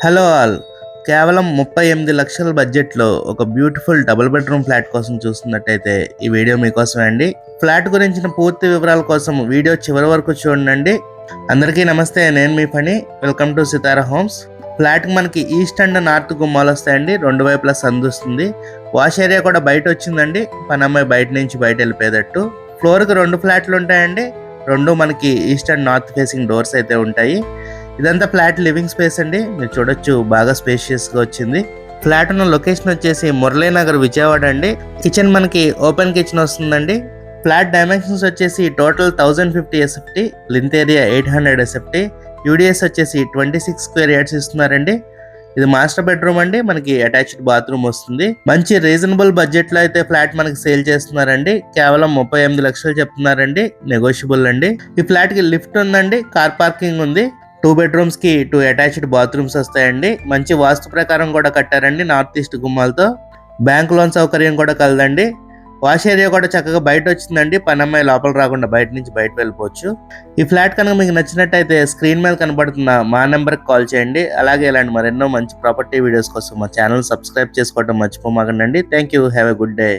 Hello all, కేవలం 38 లక్షల బడ్జెట్లో ఒక బ్యూటిఫుల్ డబుల్ బెడ్రూమ్ ఫ్లాట్ కోసం చూస్తున్నట్టయితే ఈ వీడియో మీకోసమే అండి. ఫ్లాట్ గురించిన పూర్తి వివరాల కోసం వీడియో చివరి వరకు చూడండి. అందరికీ నమస్తే, నేను మీ పని. Welcome to Sitara homes. ఫ్లాట్కి మనకి ఈస్ట్ అండ్ నార్త్ గుమ్మాలు వస్తాయండి. రెండు వైపులా సందు వస్తుంది. వాష్ ఏరియా కూడా బయట వచ్చిందండి. పనమ్మాయి బయట నుంచి బయట వెళ్ళిపోయేటట్టు. ఫ్లోర్కి 2 ఫ్లాట్లు ఉంటాయండి. రెండు మనకి east and north facing doors అయితే ఉంటాయి. ఇదంతా ఫ్లాట్ లివింగ్ స్పేస్ అండి. మీరు చూడొచ్చు, బాగా స్పేషియస్గా వచ్చింది. ఫ్లాట్ ఉన్న లొకేషన్ వచ్చేసి మురళీనగర్, విజయవాడ అండి. కిచెన్ మనకి ఓపెన్ కిచెన్ వస్తుందండి. ఫ్లాట్ డైమెన్షన్స్ వచ్చేసి total 1050 SFT, లింత్ area 800 SFT, UDS వచ్చేసి 26 స్క్వేర్ యార్డ్స్ ఇస్తున్నారండి. ఇది మాస్టర్ బెడ్రూమ్ అండి. మనకి అటాచ్డ్ బాత్రూమ్ వస్తుంది. మంచి రీజనబుల్ బడ్జెట్ లో అయితే ఫ్లాట్ మనకి సేల్ చేస్తున్నారండి. కేవలం 38 లక్షలు చెప్తున్నారండి. నెగోషియబుల్ అండి. ఈ ఫ్లాట్ కి లిఫ్ట్ ఉందండి. కార్ పార్కింగ్ ఉంది. 2 బెడ్రూమ్స్ కి 2 అటాచ్డ్ బాత్రూమ్స్ వస్తాయండి. మంచి వాస్తు ప్రకారం కూడా కట్టారండి. నార్త్ ఈస్ట్ గుమ్మాలతో. బ్యాంక్ లోన్ సౌకర్యం కూడా కలదండి. వాష్ ఏరియా కూడా చక్కగా బయట వచ్చిందండి. పనమ్మాయి లోపల రాకుండా బయట నుంచి బయట వెళ్ళిపోవచ్చు. ఈ ఫ్లాట్ కనుక మీకు నచ్చినట్టయితే స్క్రీన్ మీద కనబడుతున్న మా నెంబర్కి కాల్ చేయండి. అలాగే ఇలాంటి మరెన్నో మంచి ప్రాపర్టీ వీడియోస్ కోసం మా ఛానల్ సబ్స్క్రైబ్ చేసుకోవడం మర్చిపోమాకండి. Thank you. Have a good day.